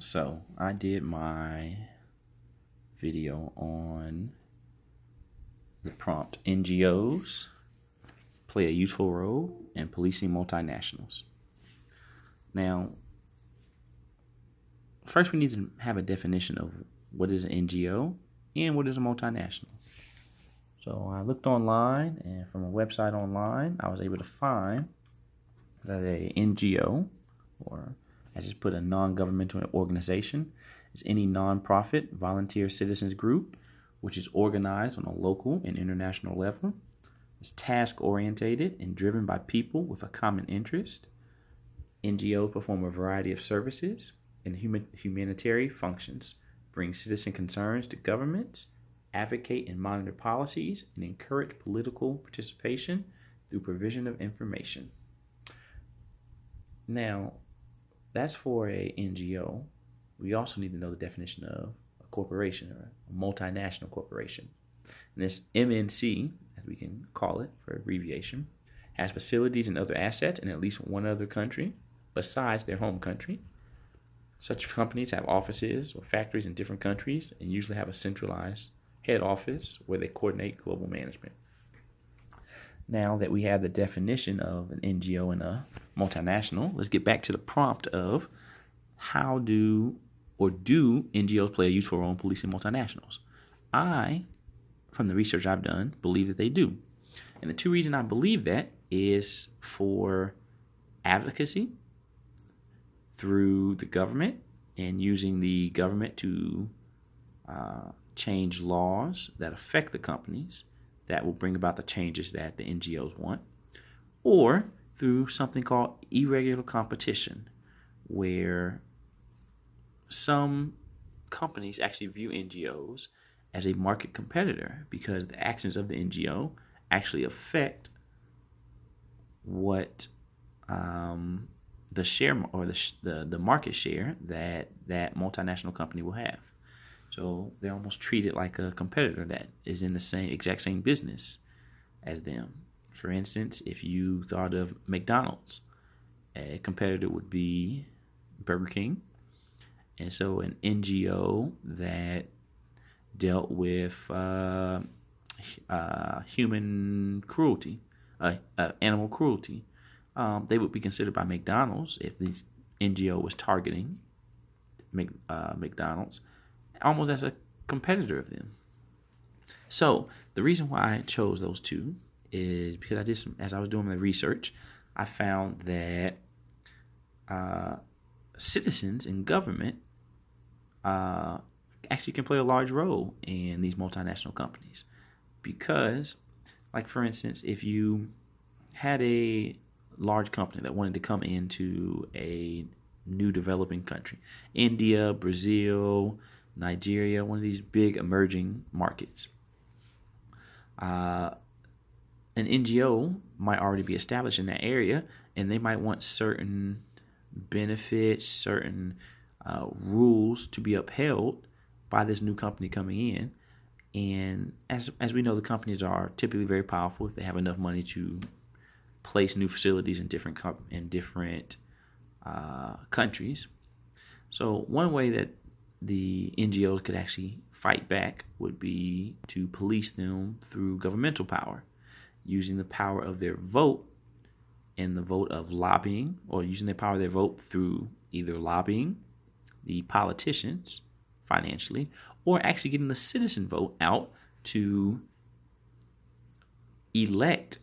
So I did my video on the prompt NGOs play a useful role in policing multinationals. Now, first we need to have a definition of what is an NGO and what is a multinational. So I looked online, and from a website online, I was able to find that a NGO, or I just put a non-governmental organization, is any non-profit volunteer citizens group which is organized on a local and international level, is task-orientated and driven by people with a common interest. NGOs perform a variety of services and humanitarian functions, bring citizen concerns to governments, advocate and monitor policies, and encourage political participation through provision of information. Now, that's for a NGO. We also need to know the definition of a corporation, or a multinational corporation. And this MNC, as we can call it for abbreviation, has facilities and other assets in at least one other country besides their home country. Such companies have offices or factories in different countries and usually have a centralized head office where they coordinate global management. Now that we have the definition of an NGO and a multinational, let's get back to the prompt of how do NGOs play a useful role in policing multinationals? I, from the research I've done, believe that they do. And the two reasons I believe that is for advocacy through the government and using the government to change laws that affect the companies that will bring about the changes that the NGOs want, or through something called irregular competition, where some companies actually view NGOs as a market competitor because the actions of the NGO actually affect what the share or the market share that multinational company will have. So they're almost treated like a competitor that is in the exact same business as them. For instance, if you thought of McDonald's, a competitor would be Burger King. And so an NGO that dealt with human cruelty, animal cruelty, they would be considered by McDonald's, if the NGO was targeting McDonald's, almost as a competitor of them. So the reason why I chose those two is because as I was doing my research, I found that citizens in government actually can play a large role in these multinational companies. Because, like for instance, if you had a large company that wanted to come into a new developing country, India, Brazil, Nigeria, one of these big emerging markets, an NGO might already be established in that area, and they might want certain benefits, certain rules to be upheld by this new company coming in. And as we know, the companies are typically very powerful if they have enough money to place new facilities in different countries. So one way that the NGOs could actually fight back would be to police them through governmental power, using the power of their vote and the vote of lobbying, or using their power of their vote through either lobbying the politicians financially, or actually getting the citizen vote out to elect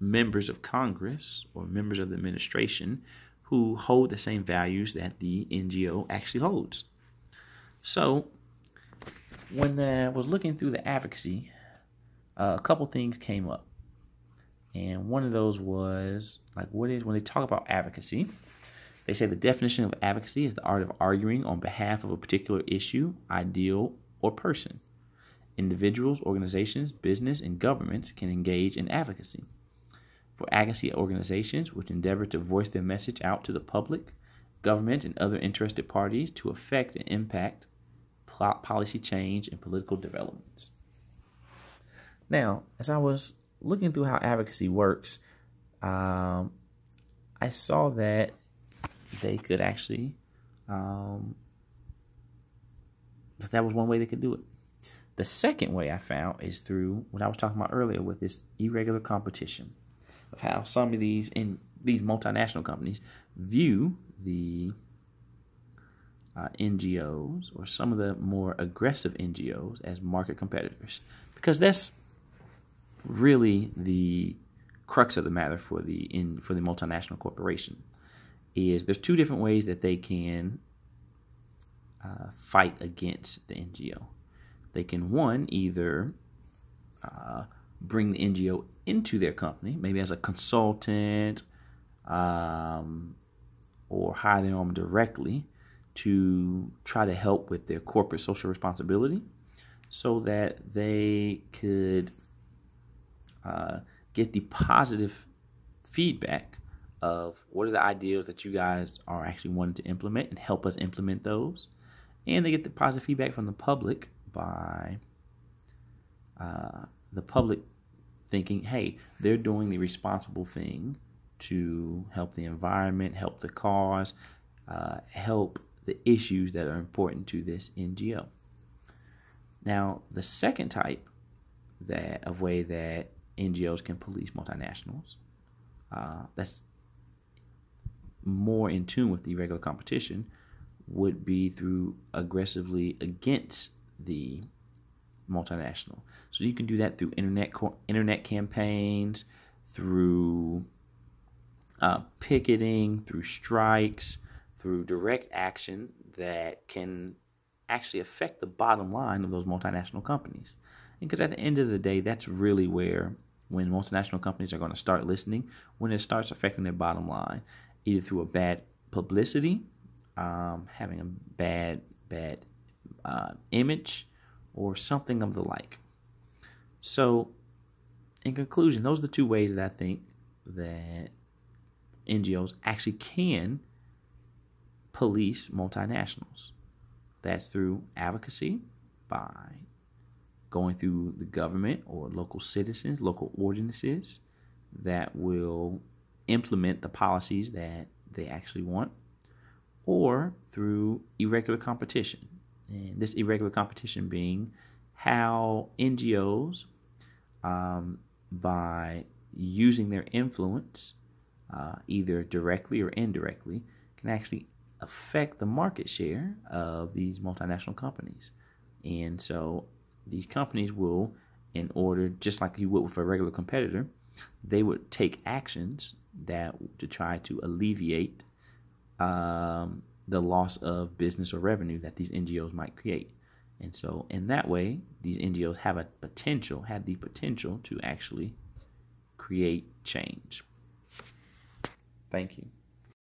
members of Congress or members of the administration who hold the same values that the NGO actually holds. So when I was looking through the advocacy, a couple things came up. And one of those was, when they talk about advocacy, they say the definition of advocacy is the art of arguing on behalf of a particular issue, ideal, or person. Individuals, organizations, business, and governments can engage in advocacy. For advocacy organizations which endeavor to voice their message out to the public, government, and other interested parties to affect and impact policy change and political developments. Now, as I was looking through how advocacy works, I I saw that they could actually, that was one way they could do it. The second way I found is through what I was talking about earlier with this irregular competition, of how some of these multinational companies view the NGOs, or some of the more aggressive NGOs, as market competitors, because that's really the crux of the matter for the multinational corporation. Is there's two different ways that they can fight against the NGO. They can, one, either bring the NGO into their company, maybe as a consultant, or hire them directly to try to help with their corporate social responsibility, so that they could get the positive feedback of what are the ideas that you guys are actually wanting to implement, and help us implement those. And they get the positive feedback from the public by the public thinking, hey, they're doing the responsible thing to help the environment, help the cause, help the issues that are important to this NGO. Now, the second type of way that NGOs can police multinationals, that's more in tune with the irregular competition, would be through aggressively against the multinational. So you can do that through internet campaigns, through picketing, through strikes, through direct action that can actually affect the bottom line of those multinational companies. Because at the end of the day, that's really where, when multinational companies are going to start listening, when it starts affecting their bottom line, either through a bad publicity, having a bad image, or something of the like. So, in conclusion, those are the two ways that I think that NGOs actually can police multinationals. That's through advocacy, by going through the government or local citizens, local ordinances that will implement the policies that they actually want, or through irregular competition. And this irregular competition being how NGOs, by using their influence, either directly or indirectly, can actually affect the market share of these multinational companies. And so these companies will, in order, just like you would with a regular competitor, they would take actions to try to alleviate the loss of business or revenue that these NGOs might create. And so in that way, these NGOs have the potential to actually create change. Thank you.